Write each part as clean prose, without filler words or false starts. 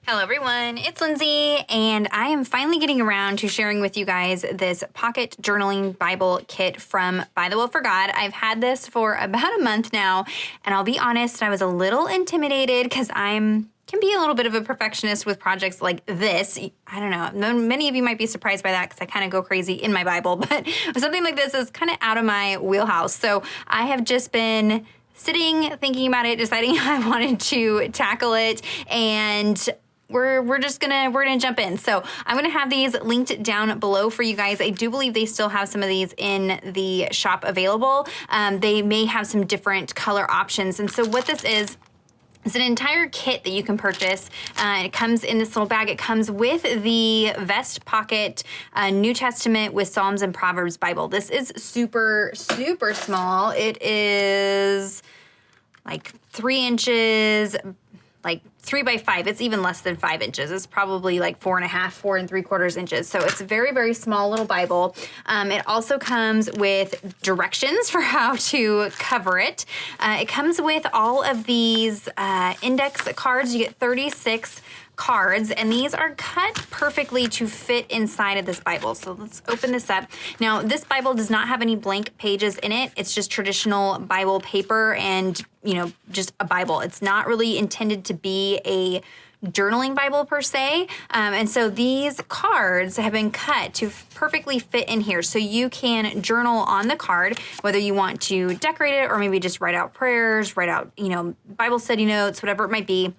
Hello everyone, it's Lindsay, and I am finally getting around to sharing with you guys this pocket journaling Bible kit from ByTheWell4God. I've had this for about a month now, and I'll be honest, I was a little intimidated because can be a little bit of a perfectionist with projects like this. I don't know, many of you might be surprised by that because I kind of go crazy in my Bible, but something like this is kind of out of my wheelhouse. So I have just been sitting, thinking about it, deciding how I wanted to tackle it, and we're gonna jump in. So I'm gonna have these linked down below for you guys. I do believe they still have some of these in the shop available. They may have some different color options. And so what this is, it's an entire kit that you can purchase. It comes in this little bag. It comes with the vest pocket, New Testament with Psalms and Proverbs Bible. This is super, super small. It is like 3 inches, like 3 by 5. It's even less than 5 inches. It's probably like 4.5, 4 3/4 inches. So it's a very, very small little Bible. It also comes with directions for how to cover it. It comes with all of these index cards. You get 36 cards, and these are cut perfectly to fit inside of this Bible. So let's open this up. Now, this Bible does not have any blank pages in it. It's just traditional Bible paper and, just a Bible. It's not really intended to be a journaling Bible per se. And so these cards have been cut to perfectly fit in here. So you can journal on the card, whether you want to decorate it or maybe just write out prayers, write out, Bible study notes, whatever it might be.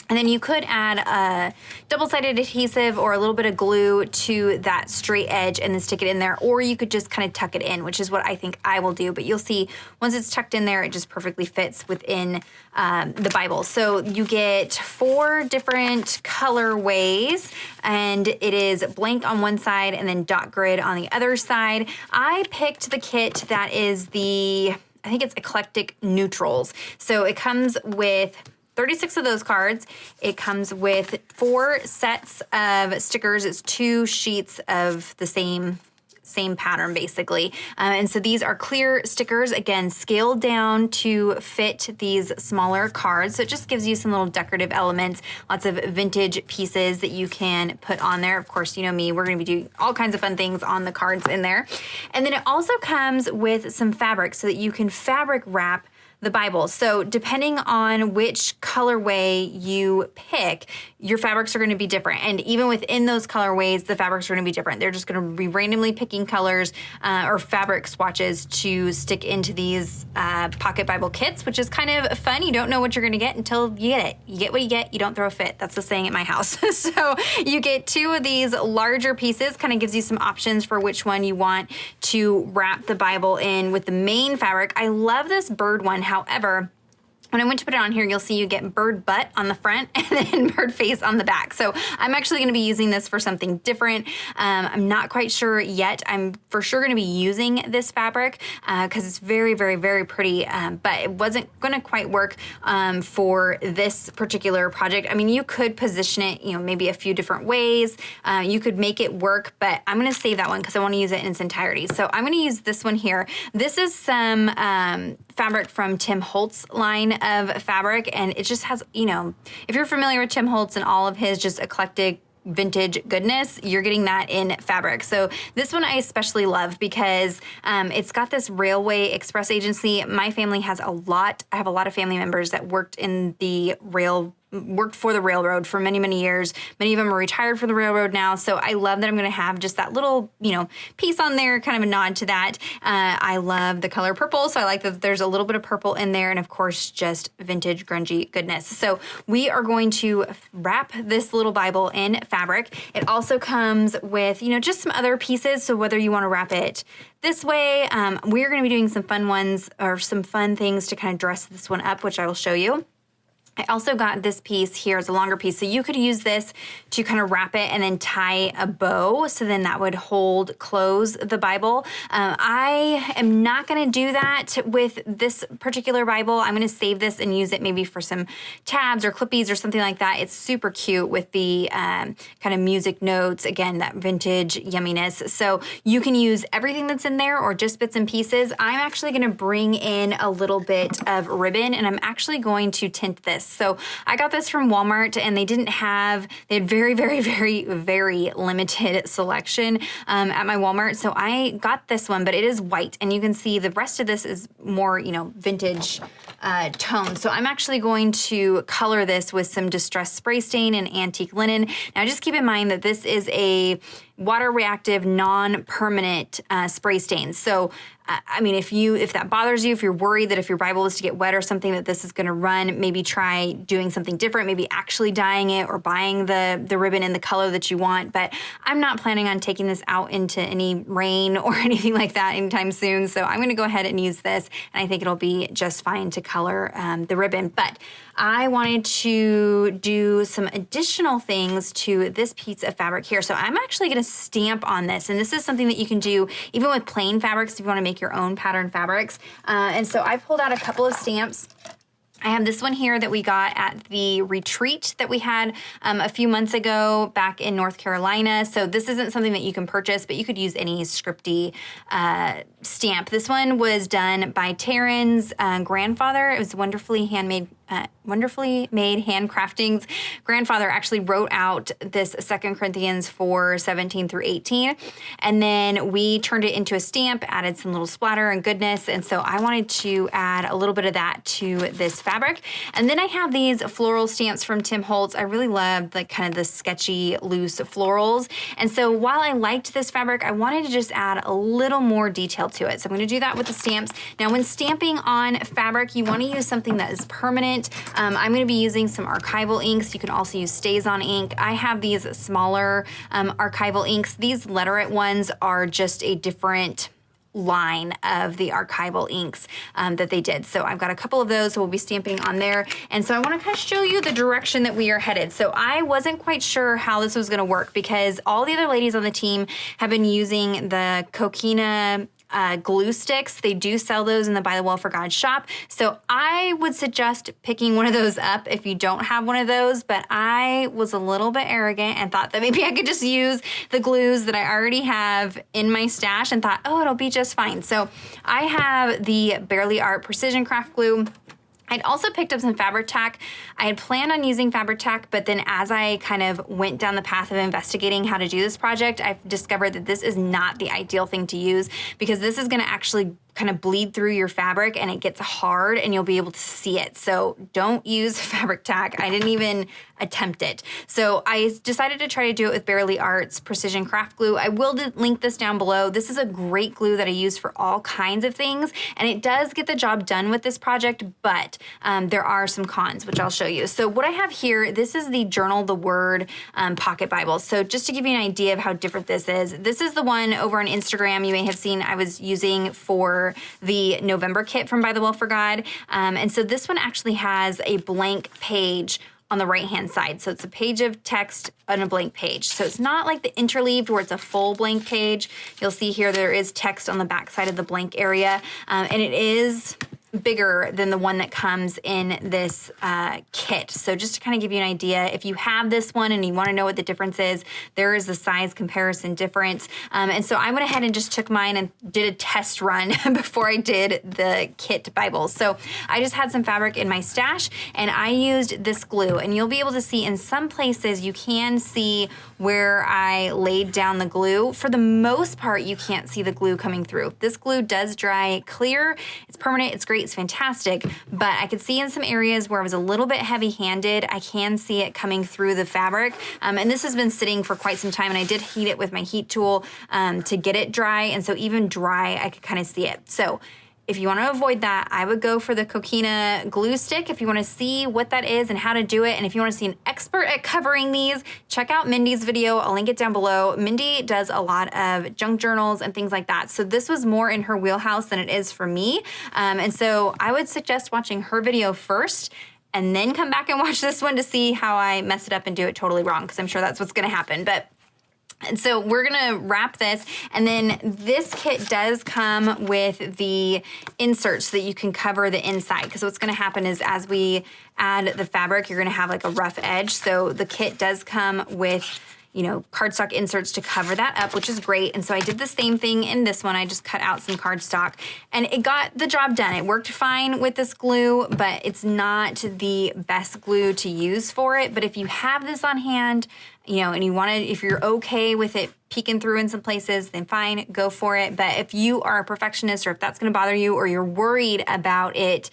And then you could add a double-sided adhesive or a little bit of glue to that straight edge and then stick it in there. Or you could just kind of tuck it in, which is what I think I will do. But you'll see once it's tucked in there, it just perfectly fits within the Bible. So you get 4 different colorways, and it is blank on one side and then dot grid on the other side. I picked the kit that is I think it's eclectic neutrals. So it comes with 36 of those cards. It comes with 4 sets of stickers. It's 2 sheets of the same pattern, basically. And so these are clear stickers, again, scaled down to fit these smaller cards. So it just gives you some little decorative elements, lots of vintage pieces that you can put on there. Of course, you know me, we're gonna be doing all kinds of fun things on the cards in there. And then it also comes with some fabric so that you can fabric wrap the Bible. So depending on which colorway you pick, your fabrics are going to be different. And even within those colorways, the fabrics are going to be different. They're just going to be randomly picking colors or fabric swatches to stick into these pocket Bible kits, which is kind of fun. You don't know what you're going to get until you get it. You get what you get, you don't throw a fit. That's the saying at my house. So you get 2 of these larger pieces, kind of gives you some options for which one you want to wrap the Bible in with the main fabric. I love this bird one. However, when I went to put it on here, you'll see you get bird butt on the front and then bird face on the back. So I'm actually gonna be using this for something different. I'm not quite sure yet. I'm for sure gonna be using this fabric because it's very, very, very pretty, but it wasn't gonna quite work for this particular project. I mean, you could position it, maybe a few different ways. You could make it work, but I'm gonna save that one because I wanna use it in its entirety. So I'm gonna use this one here. This is some fabric from Tim Holtz line of fabric, and it just has, if you're familiar with Tim Holtz and all of his just eclectic vintage goodness, you're getting that in fabric. So this one I especially love because it's got this railway express agency. My family has I have a lot of family members that worked for the railroad for many, many years. Many of them are retired from the railroad now. So I love that I'm going to have just that little, piece on there, kind of a nod to that. I love the color purple. So I like that there's a little bit of purple in there. And of course, just vintage grungy goodness. So we are going to wrap this little Bible in fabric. It also comes with, just some other pieces. So whether you want to wrap it this way, we're going to be doing some fun ones or some fun things to kind of dress this one up, which I will show you. I also got this piece here as a longer piece. So you could use this to kind of wrap it and then tie a bow. So then that would close the Bible. I am not going to do that with this particular Bible. I'm going to save this and use it maybe for some tabs or clippies or something like that. It's super cute with the kind of music notes. Again, that vintage yumminess. So you can use everything that's in there or just bits and pieces. I'm actually going to bring in a little bit of ribbon, and I'm actually going to tint this. this. So I got this from Walmart, and they had very, very, very, very limited selection at my Walmart. So I got this one, but it is white, and you can see the rest of this is more, vintage tone. So I'm actually going to color this with some distressed spray stain and antique linen. Now just keep in mind that this is a water reactive, non-permanent spray stain. So I mean, if that bothers you, if you're worried that if your Bible was to get wet or something that this is going to run, maybe try doing something different, maybe actually dyeing it or buying the ribbon in the color that you want. But I'm not planning on taking this out into any rain or anything like that anytime soon. So I'm going to go ahead and use this, and I think it'll be just fine to color the ribbon. But I wanted to do some additional things to this piece of fabric here. So I'm actually going to stamp on this, and this is something that you can do even with plain fabrics if you want to make your own pattern fabrics. And so I pulled out a couple of stamps. I have this one here that we got at the retreat that we had a few months ago back in North Carolina. So this isn't something that you can purchase, but you could use any scripty stamp. This one was done by Taryn's grandfather. It was wonderfully made handcrafting's grandfather actually wrote out this 2 Corinthians 4:17 through 18. And then we turned it into a stamp, added some little splatter and goodness. And so I wanted to add a little bit of that to this fabric. And then I have these floral stamps from Tim Holtz. I really loved kind of the sketchy, loose florals. And so while I liked this fabric, I wanted to just add a little more detail to it. So I'm going to do that with the stamps. Now, when stamping on fabric, you want to use something that is permanent. I'm going to be using some archival inks. You can also use STAYS-on ink. I have these smaller archival inks. These letterette ones are just a different line of the archival inks that they did. So I've got a couple of those, so we'll be stamping on there. And so I want to kind of show you the direction that we are headed. So I wasn't quite sure how this was going to work because all the other ladies on the team have been using the coquina glue sticks. They do sell those in the ByTheWell4God shop. So I would suggest picking one of those up if you don't have one of those, but I was a little bit arrogant and thought that maybe I could just use the glues that I already have in my stash and thought, oh, it'll be just fine. So I have the Barely Art Precision Craft Glue. I'd also picked up some fabric tack. I had planned on using fabric tack, but then as I kind of went down the path of investigating how to do this project, I've discovered that this is not the ideal thing to use because this is gonna actually kind of bleed through your fabric and it gets hard and you'll be able to see it. So don't use fabric tack. I didn't even attempt it. So I decided to try to do it with Barely Art's Precision Craft Glue. I will link this down below. This is a great glue that I use for all kinds of things, and it does get the job done with this project, but there are some cons, which I'll show you. So what I have here, this is the Journal the Word pocket Bible. So just to give you an idea of how different this is the one over on Instagram you may have seen I was using for the November kit from ByTheWell4God. And so this one actually has a blank page on the right-hand side. So it's a page of text on a blank page. So it's not like the interleaved where it's a full blank page. You'll see here there is text on the back side of the blank area. And it is bigger than the one that comes in this kit. So just to kind of give you an idea, if you have this one and you want to know what the difference is, there is a size comparison difference. And so I went ahead and just took mine and did a test run before I did the kit Bibles. So I just had some fabric in my stash and I used this glue, and you'll be able to see in some places you can see where I laid down the glue. For the most part, you can't see the glue coming through. This glue does dry clear. It's permanent. It's great. It's fantastic. But I could see in some areas where I was a little bit heavy-handed, I can see it coming through the fabric. And this has been sitting for quite some time, and I did heat it with my heat tool to get it dry. And so even dry, I could kind of see it. So if you want to avoid that, I would go for the coquina glue stick if you want to see what that is and how to do it. And if you want to see an expert at covering these, check out Mindy's video. I'll link it down below. Mindy does a lot of junk journals and things like that. So this was more in her wheelhouse than it is for me. And so I would suggest watching her video first and then come back and watch this one to see how I mess it up and do it totally wrong, because I'm sure that's what's going to happen. And so we're gonna wrap this, and then this kit does come with the inserts so that you can cover the inside, because what's gonna happen is as we add the fabric, you're gonna have like a rough edge. So the kit does come with, cardstock inserts to cover that up, which is great. And so I did the same thing in this one. I just cut out some cardstock and it got the job done. It worked fine with this glue, but it's not the best glue to use for it. But if you have this on hand, and you want to, if you're okay with it peeking through in some places, then fine, go for it. But if you are a perfectionist or if that's going to bother you or you're worried about it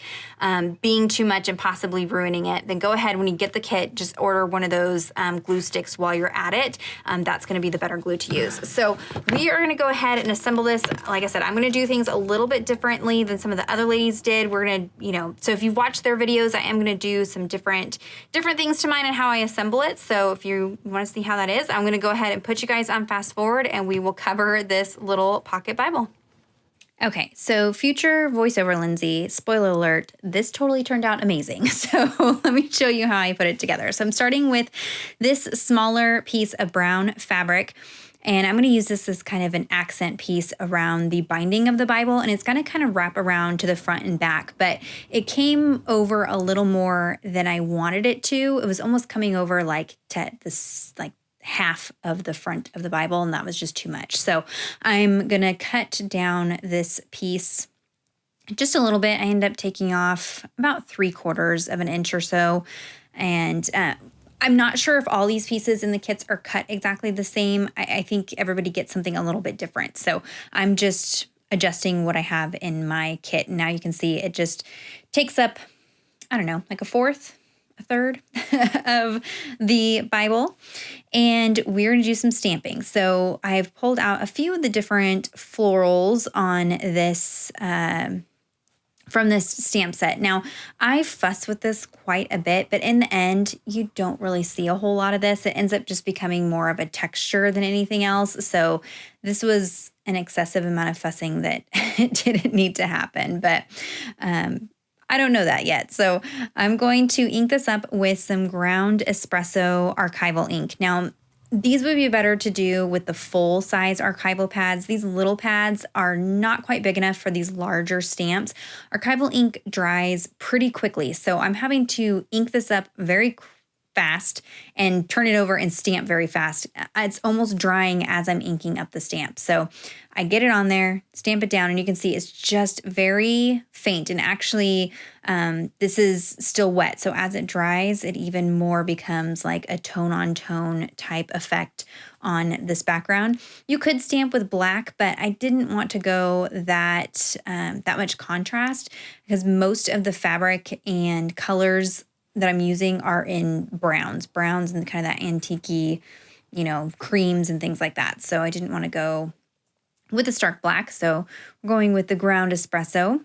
being too much and possibly ruining it, then go ahead when you get the kit, just order one of those glue sticks while you're at it. That's going to be the better glue to use. So we are going to go ahead and assemble this. Like I said, I'm going to do things a little bit differently than some of the other ladies did. We're going to, so if you've watched their videos, I am going to do some different things to mine and how I assemble it. So if you want to see how that is, I'm going to go ahead and put you guys on fast forward and we will cover this little pocket Bible. Okay, so future voiceover Lindsey, spoiler alert, this totally turned out amazing. So let me show you how I put it together. So I'm starting with this smaller piece of brown fabric, and I'm going to use this as kind of an accent piece around the binding of the Bible, and it's going to kind of wrap around to the front and back, but it came over a little more than I wanted it to. It was almost coming over like to this, like half of the front of the Bible, and that was just too much. So I'm going to cut down this piece just a little bit. I end up taking off about 3/4 of an inch or so, and I'm not sure if all these pieces in the kits are cut exactly the same. I think everybody gets something a little bit different. So I'm just adjusting what I have in my kit. And now you can see it just takes up, I don't know, like a third of the Bible. And we're going to do some stamping. So I've pulled out a few of the different florals on this from this stamp set. Now, I fuss with this quite a bit, but in the end, you don't really see a whole lot of this. It ends up just becoming more of a texture than anything else. So this was an excessive amount of fussing that it didn't need to happen, but I don't know that yet. So I'm going to ink this up with some ground espresso archival ink. Now, these would be better to do with the full size archival pads. These little pads are not quite big enough for these larger stamps. Archival ink dries pretty quickly, so I'm having to ink this up very fast and turn it over and stamp very fast. It's almost drying as I'm inking up the stamp. So I get it on there, stamp it down, and you can see it's just very faint. And actually, this is still wet. So as it dries, it even more becomes like a tone-on-tone type effect on this background. You could stamp with black, but I didn't want to go that much contrast because most of the fabric and colors that I'm using are in browns and kind of that antique-y, creams and things like that. So I didn't want to go with the stark black. So we're going with the ground espresso.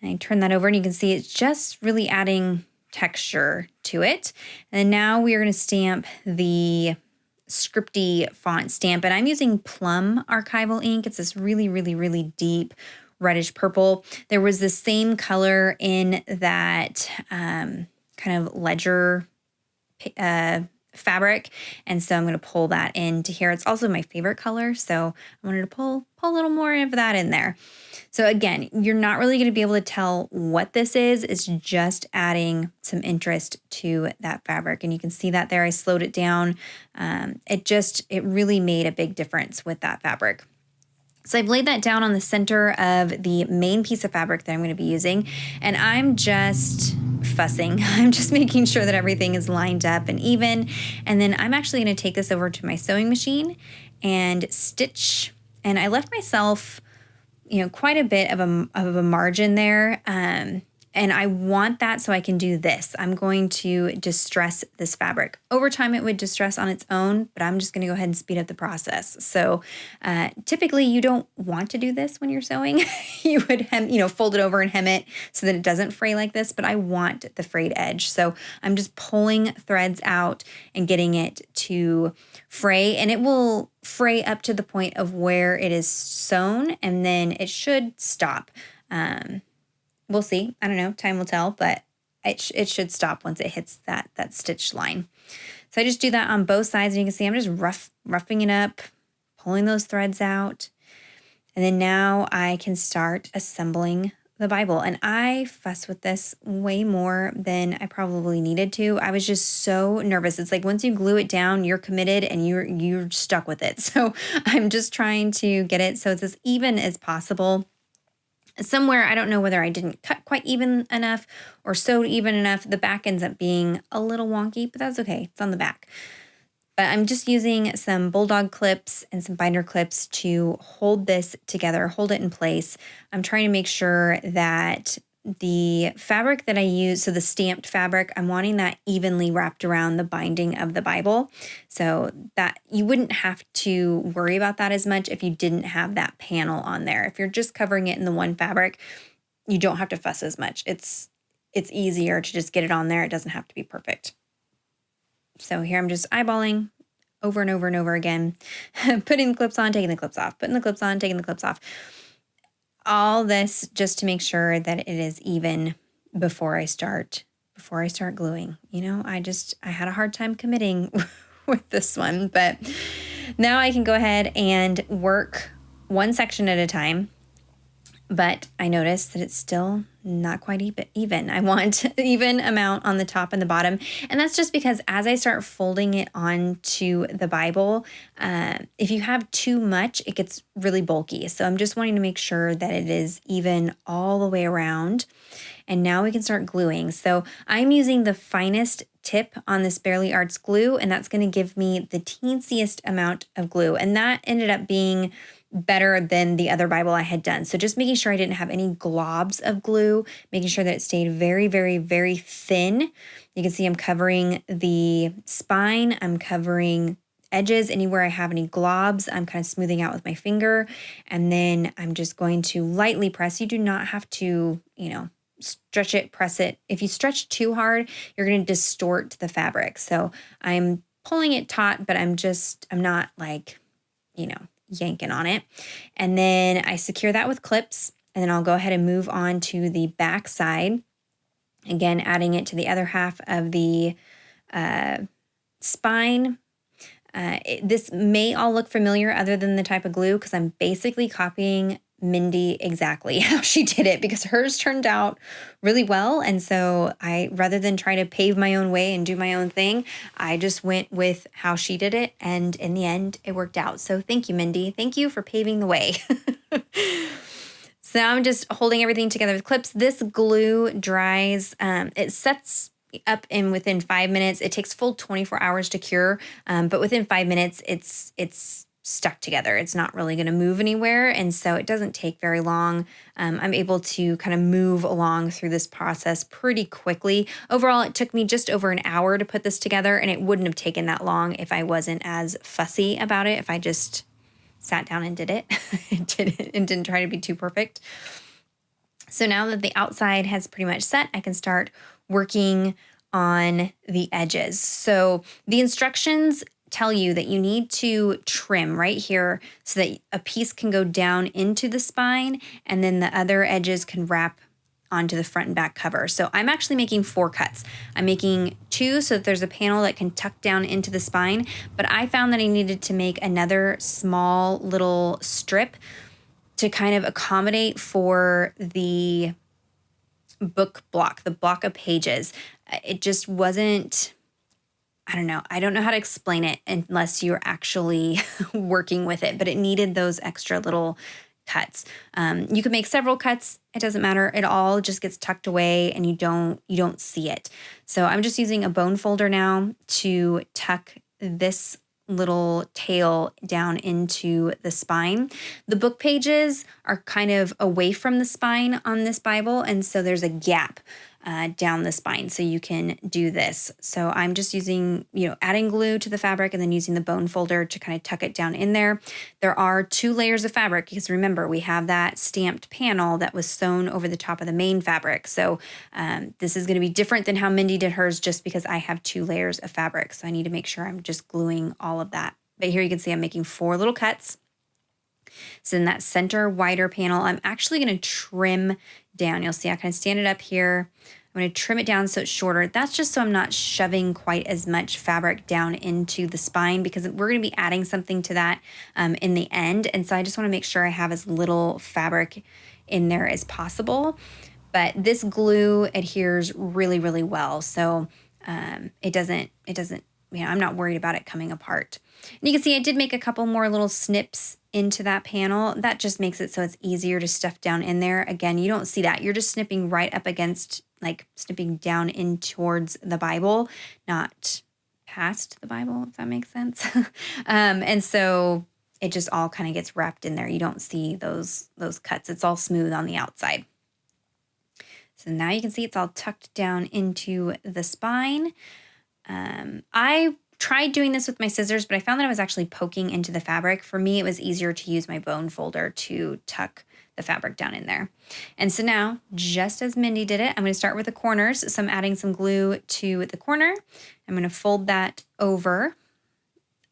And I turn that over and you can see it's just really adding texture to it. And now we are going to stamp the scripty font stamp. And I'm using Plum archival ink. It's this really, really, really deep reddish purple. There was the same color in that kind of ledger fabric, and so I'm going to pull that into here. It's also my favorite color, so I wanted to pull a little more of that in there. So again, you're not really going to be able to tell what this is. It's just adding some interest to that fabric, and you can see that there. I slowed it down. It really made a big difference with that fabric. So I've laid that down on the center of the main piece of fabric that I'm going to be using, and I'm just fussing. I'm just making sure that everything is lined up and even, and then I'm actually going to take this over to my sewing machine and stitch, and I left myself, quite a bit of a margin there, and I want that so I can do this. I'm going to distress this fabric. Over time, it would distress on its own, but I'm just going to go ahead and speed up the process. So typically, you don't want to do this when you're sewing. You would fold it over and hem it so that it doesn't fray like this, but I want the frayed edge. So I'm just pulling threads out and getting it to fray, and it will fray up to the point of where it is sewn, and then it should stop. We'll see. I don't know. Time will tell, but it should stop once it hits that stitch line. So I just do that on both sides, and you can see I'm just roughing it up, pulling those threads out. And then now I can start assembling the Bible. And I fuss with this way more than I probably needed to. I was just so nervous. It's like once you glue it down, you're committed and you're stuck with it. So I'm just trying to get it so it's as even as possible. Somewhere, I don't know whether I didn't cut quite even enough or sewed even enough. The back ends up being a little wonky, but that's okay. It's on the back. But I'm just using some bulldog clips and some binder clips to hold this together, hold it in place. I'm trying to make sure that the fabric that I use, so the stamped fabric, I'm wanting that evenly wrapped around the binding of the Bible, so that you wouldn't have to worry about that as much if you didn't have that panel on there. If you're just covering it in the one fabric, you don't have to fuss as much. It's easier to just get it on there. It doesn't have to be perfect. So here I'm just eyeballing over and over and over again, putting the clips on, taking the clips off, putting the clips on, taking the clips off. All this just to make sure that it is even before I start gluing. You know, I had a hard time committing with this one, but now I can go ahead and work one section at a time. But I noticed that it's still not quite even. I want even amount on the top and the bottom. And that's just because as I start folding it onto the Bible, if you have too much, it gets really bulky. So I'm just wanting to make sure that it is even all the way around. And now we can start gluing. So I'm using the finest tip on this Barely Arts glue, and that's going to give me the teensiest amount of glue. And that ended up being better than the other Bible I had done. So just making sure I didn't have any globs of glue, making sure that it stayed very, very, very thin. You can see I'm covering the spine, I'm covering edges, anywhere I have any globs, I'm kind of smoothing out with my finger. And then I'm just going to lightly press. You do not have to, stretch it, press it. If you stretch too hard, you're going to distort the fabric. So I'm pulling it taut, but I'm not like, yanking on it. And then I secure that with clips, and then I'll go ahead and move on to the back side. Again, adding it to the other half of the spine. This may all look familiar other than the type of glue, because I'm basically copying Mindy exactly how she did it, because hers turned out really well. And so rather than try to pave my own way and do my own thing, I just went with how she did it. And in the end, it worked out. So thank you, Mindy. Thank you for paving the way. So now I'm just holding everything together with clips. This glue dries. It sets up within 5 minutes. It takes full 24 hours to cure. But within 5 minutes, it's stuck together. It's not really going to move anywhere. And so it doesn't take very long. I'm able to kind of move along through this process pretty quickly. Overall, it took me just over an hour to put this together, and it wouldn't have taken that long if I wasn't as fussy about it, if I just sat down and did it and didn't try to be too perfect. So now that the outside has pretty much set, I can start working on the edges. So the instructions tell you that you need to trim right here so that a piece can go down into the spine, and then the other edges can wrap onto the front and back cover. So I'm actually making 4 cuts. I'm making 2 so that there's a panel that can tuck down into the spine, but I found that I needed to make another small little strip to kind of accommodate for the book block, the block of pages. It just wasn't, I don't know how to explain it unless you're actually working with it, but it needed those extra little cuts. You can make several cuts. It doesn't matter. It all just gets tucked away and you don't see it. So I'm just using a bone folder now to tuck this little tail down into the spine. The book pages are kind of away from the spine on this Bible, and so there's a gap down the spine, so you can do this. So I'm just using, adding glue to the fabric and then using the bone folder to kind of tuck it down in there. There are 2 layers of fabric, because remember, we have that stamped panel that was sewn over the top of the main fabric. So this is going to be different than how Mindy did hers, just because I have 2 layers of fabric. So I need to make sure I'm just gluing all of that. But here you can see I'm making 4 little cuts. So in that center wider panel, I'm actually going to trim down. You'll see I kind of stand it up here. I'm going to trim it down so it's shorter. That's just so I'm not shoving quite as much fabric down into the spine, because we're going to be adding something to that in the end. And so I just want to make sure I have as little fabric in there as possible. But this glue adheres really, really well. So it doesn't, I'm not worried about it coming apart. And you can see I did make a couple more little snips into that panel. That just makes it so it's easier to stuff down in there. Again, you don't see that. You're just snipping right up against, like snipping down in towards the Bible, not past the Bible, if that makes sense. And so it just all kind of gets wrapped in there. You don't see those cuts. It's all smooth on the outside. So now you can see it's all tucked down into the spine. I tried doing this with my scissors, but I found that I was actually poking into the fabric. For me, it was easier to use my bone folder to tuck the fabric down in there. And so now, just as Mindy did it, I'm going to start with the corners. So I'm adding some glue to the corner. I'm going to fold that over.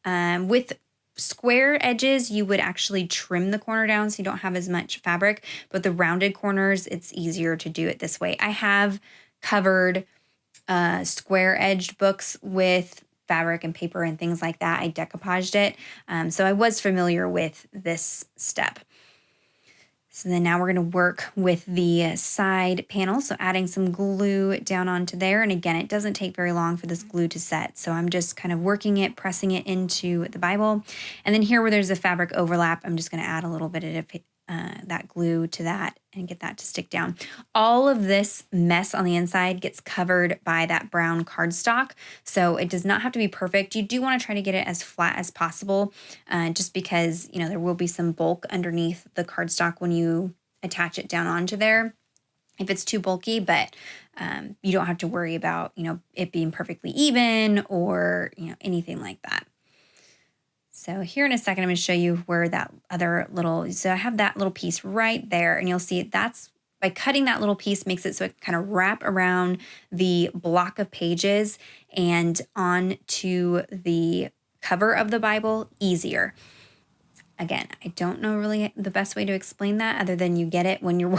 With square edges, you would actually trim the corner down so you don't have as much fabric, but the rounded corners, it's easier to do it this way. I have covered square-edged books with fabric and paper and things like that. I decoupaged it, so I was familiar with this step. So then now we're going to work with the side panel, so adding some glue down onto there. And again, it doesn't take very long for this glue to set, so I'm just kind of working it, pressing it into the Bible. And then here where there's a fabric overlap, I'm just going to add a little bit of that glue to that and get that to stick down. All of this mess on the inside gets covered by that brown cardstock, so it does not have to be perfect. You do want to try to get it as flat as possible, just because, there will be some bulk underneath the cardstock when you attach it down onto there if it's too bulky, but you don't have to worry about, it being perfectly even or, anything like that. So here in a second, I'm going to show you where that other little, so I have that little piece right there, and you'll see that's, by cutting that little piece makes it so it kind of wrap around the block of pages and onto the cover of the Bible easier. Again, I don't know really the best way to explain that other than you get it when you're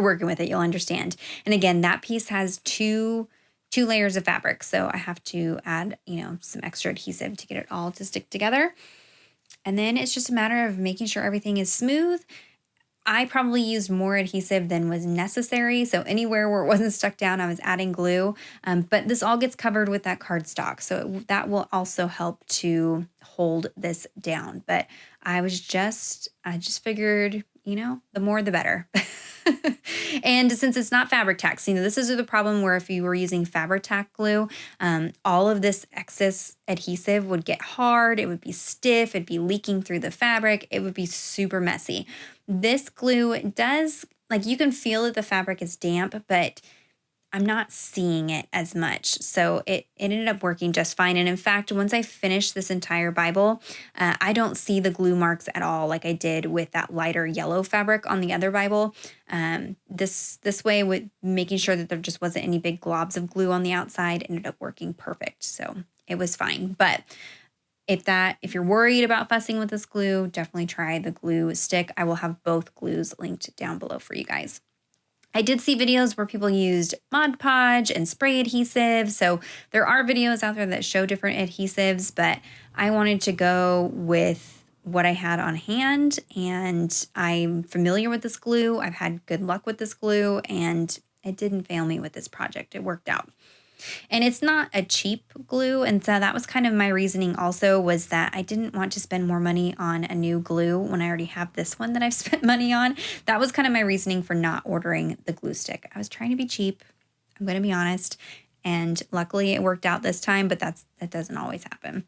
working with it, you'll understand. And again, that piece has two layers of fabric, so I have to add, some extra adhesive to get it all to stick together. And then it's just a matter of making sure everything is smooth. I probably used more adhesive than was necessary, so anywhere where it wasn't stuck down, I was adding glue. But this all gets covered with that cardstock, so that will also help to hold this down. But I just figured, the more the better. And since it's not fabric tack, this is the problem where if you were using fabric tack glue, all of this excess adhesive would get hard, it would be stiff, it'd be leaking through the fabric, it would be super messy. This glue does, you can feel that the fabric is damp, but I'm not seeing it as much. So it ended up working just fine. And in fact, once I finished this entire Bible, I don't see the glue marks at all like I did with that lighter yellow fabric on the other Bible. This way, with making sure that there just wasn't any big globs of glue on the outside, ended up working perfect. So it was fine. But if you're worried about fussing with this glue, definitely try the glue stick. I will have both glues linked down below for you guys. I did see videos where people used Mod Podge and spray adhesive, so there are videos out there that show different adhesives, but I wanted to go with what I had on hand, and I'm familiar with this glue. I've had good luck with this glue, and it didn't fail me with this project. It worked out. And it's not a cheap glue, and so that was kind of my reasoning also, was that I didn't want to spend more money on a new glue when I already have this one that I've spent money on. That was kind of my reasoning for not ordering the glue stick. I was trying to be cheap, I'm going to be honest, and luckily it worked out this time, but that doesn't always happen.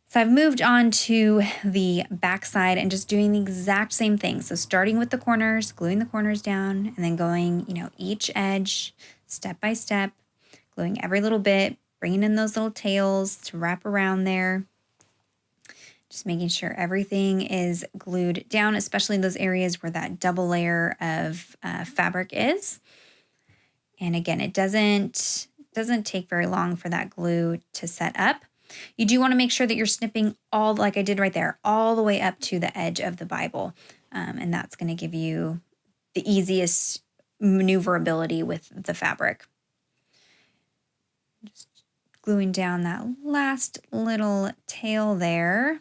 So I've moved on to the back side and just doing the exact same thing. So starting with the corners, gluing the corners down, and then going, each edge step by step, gluing every little bit, bringing in those little tails to wrap around there. Just making sure everything is glued down, especially those areas where that double layer of fabric is. And again, it doesn't take very long for that glue to set up. You do want to make sure that you're snipping all, like I did right there, all the way up to the edge of the Bible. And that's going to give you the easiest maneuverability with the fabric. Just gluing down that last little tail there.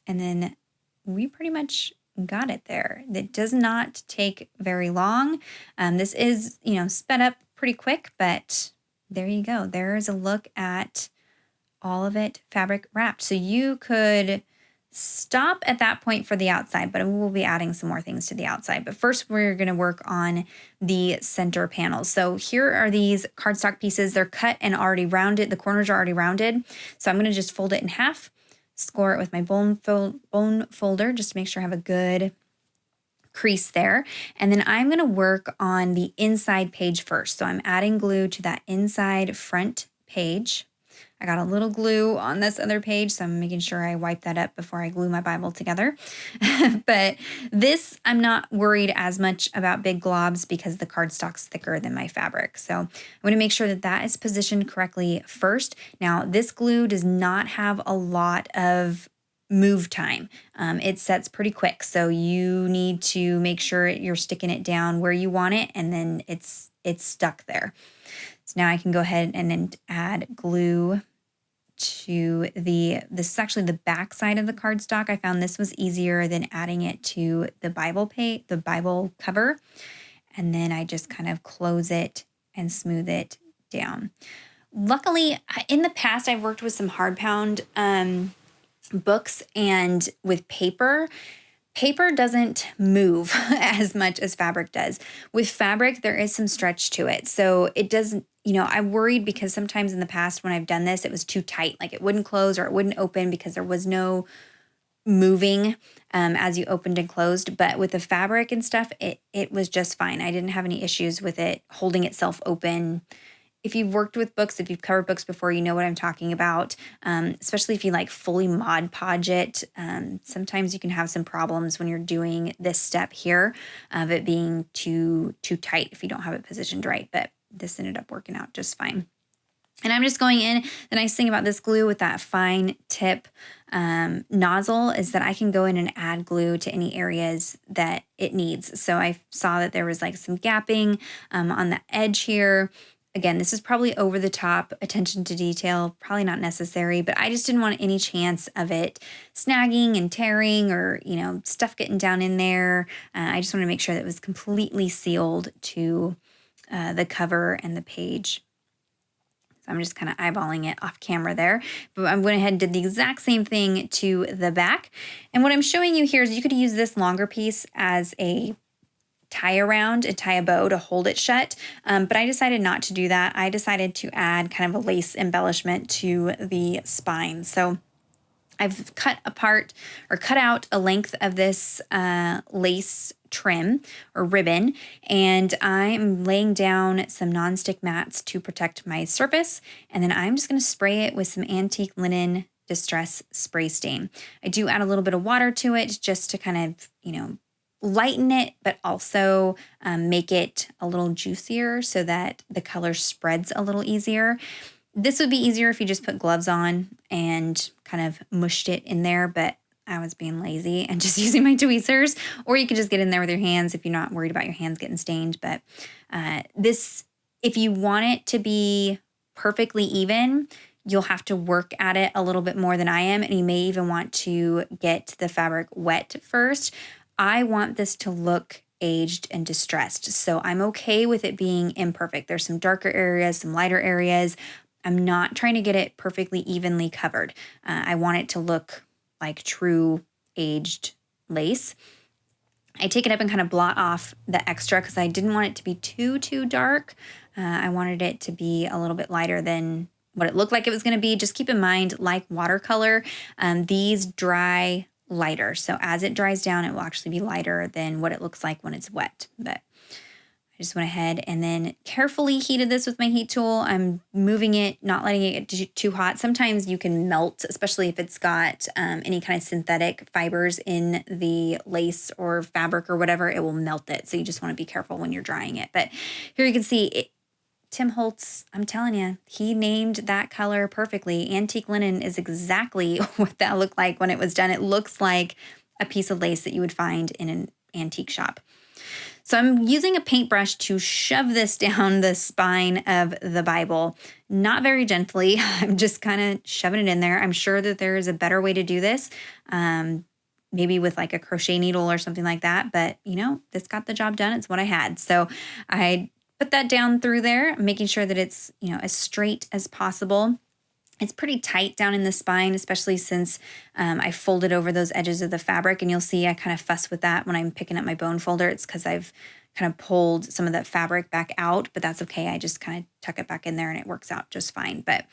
And then we pretty much got it there. It does not take very long. This is, sped up pretty quick, but there you go. There's a look at all of it fabric wrapped. So you could stop at that point for the outside, but we'll be adding some more things to the outside. But first we're going to work on the center panels. So here are these cardstock pieces. They're cut and already rounded. The corners are already rounded. So I'm going to just fold it in half, score it with my bone folder just to make sure I have a good crease there. And then I'm going to work on the inside page first. So I'm adding glue to that inside front page. I got a little glue on this other page, so I'm making sure I wipe that up before I glue my Bible together. But this, I'm not worried as much about big globs because the cardstock's thicker than my fabric. So I'm going to make sure that that is positioned correctly first. Now, this glue does not have a lot of move time. It sets pretty quick, so you need to make sure you're sticking it down where you want it, and then it's stuck there. So now I can go ahead and then add glue to this is actually the back side of the cardstock. I found this was easier than adding it to the Bible cover. And then I just kind of close it and smooth it down. Luckily, in the past, I've worked with some hardbound books, and with paper doesn't move as much as fabric does. With fabric, there is some stretch to it. So it doesn't, I'm worried because sometimes in the past when I've done this, it was too tight. Like it wouldn't close or it wouldn't open because there was no moving as you opened and closed. But with the fabric and stuff, it was just fine. I didn't have any issues with it holding itself open. If you've worked with books, if you've covered books before, you know what I'm talking about, especially if you like fully Mod Podge it. Sometimes you can have some problems when you're doing this step here of it being too tight if you don't have it positioned right, but this ended up working out just fine. And I'm just going in. The nice thing about this glue with that fine tip nozzle is that I can go in and add glue to any areas that it needs. So I saw that there was like some gapping on the edge here. Again, this is probably over the top, attention to detail, probably not necessary, but I just didn't want any chance of it snagging and tearing or, stuff getting down in there. I just want to make sure that it was completely sealed to the cover and the page. So I'm just kind of eyeballing it off camera there, but I went ahead and did the exact same thing to the back. And what I'm showing you here is you could use this longer piece as a tie around and tie a bow to hold it shut. But I decided not to do that. I decided to add kind of a lace embellishment to the spine. So I've cut out a length of this lace trim or ribbon, and I'm laying down some nonstick mats to protect my surface. And then I'm just going to spray it with some antique linen distress spray stain. I do add a little bit of water to it just to kind of, lighten it, but also make it a little juicier so that the color spreads a little easier. This would be easier if you just put gloves on and kind of mushed it in there, but I was being lazy and just using my tweezers, or you could just get in there with your hands if you're not worried about your hands getting stained. But this, if you want it to be perfectly even, you'll have to work at it a little bit more than I am, and you may even want to get the fabric wet first. I want this to look aged and distressed, so I'm okay with it being imperfect. There's some darker areas, some lighter areas. I'm not trying to get it perfectly evenly covered. I want it to look like true aged lace. I take it up and kind of blot off the extra because I didn't want it to be too dark. I wanted it to be a little bit lighter than what it looked like it was going to be. Just keep in mind, like watercolor, these dry lighter. So as it dries down, it will actually be lighter than what it looks like when it's wet. But I just went ahead and then carefully heated this with my heat tool. I'm moving it, not letting it get too hot. Sometimes you can melt, especially if it's got any kind of synthetic fibers in the lace or fabric or whatever, it will melt it. So you just want to be careful when you're drying it. But here you can see it. Tim Holtz, I'm telling you, he named that color perfectly. Antique linen is exactly what that looked like when it was done. It looks like a piece of lace that you would find in an antique shop. So I'm using a paintbrush to shove this down the spine of the Bible, not very gently. I'm just kind of shoving it in there. I'm sure that there is a better way to do this. maybe with like a crochet needle or something like that. But, you know, this got the job done. It's what I had. So I put that down through there, making sure that it's, you know, as straight as possible. It's pretty tight down in the spine, especially since I folded over those edges of the fabric. And you'll see I kind of fuss with that when I'm picking up my bone folder. It's because I've kind of pulled some of that fabric back out, but that's okay. I just kind of tuck it back in there and it works out just fine. But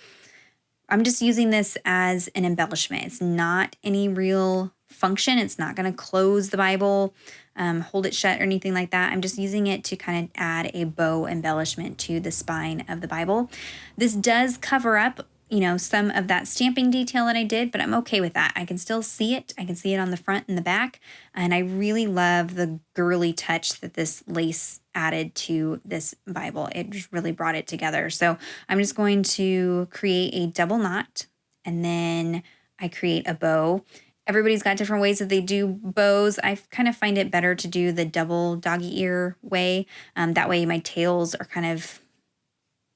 I'm just using this as an embellishment. It's not any real function. It's not going to close the Bible, hold it shut or anything like that. I'm just using it to kind of add a bow embellishment to the spine of the Bible. This does cover up, you know, some of that stamping detail that I did, but I'm okay with that. I can still see it. I can see it on the front and the back. And I really love the girly touch that this lace added to this Bible. It just really brought it together. So I'm just going to create a double knot, and then I create a bow. Everybody's got different ways that they do bows. I kind of find it better to do the double doggy ear way. That way my tails are kind of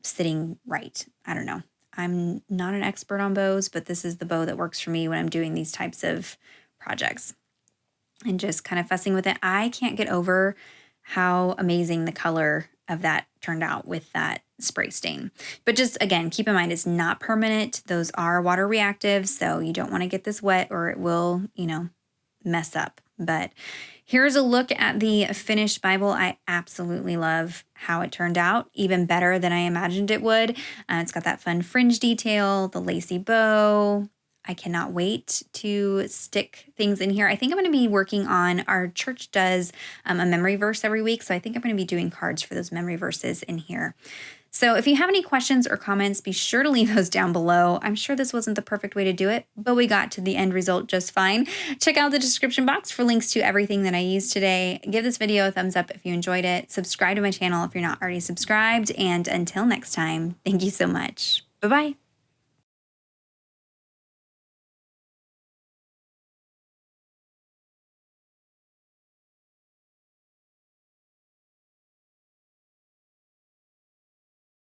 sitting right. I don't know. I'm not an expert on bows, but this is the bow that works for me when I'm doing these types of projects and just kind of fussing with it. I can't get over how amazing the color of that turned out with that spray stain. But just again, keep in mind, it's not permanent. Those are water reactive, so you don't want to get this wet or it will, you know, mess up. But here's a look at the finished Bible. I absolutely love how it turned out, even better than I imagined it would. It's got that fun fringe detail, the lacy bow. I cannot wait to stick things in here. I think I'm going to be working on, our church does a memory verse every week, so I think I'm going to be doing cards for those memory verses in here. So if you have any questions or comments, be sure to leave those down below. I'm sure this wasn't the perfect way to do it, but we got to the end result just fine. Check out the description box for links to everything that I used today. Give this video a thumbs up if you enjoyed it. Subscribe to my channel if you're not already subscribed. And until next time, thank you so much. Bye-bye.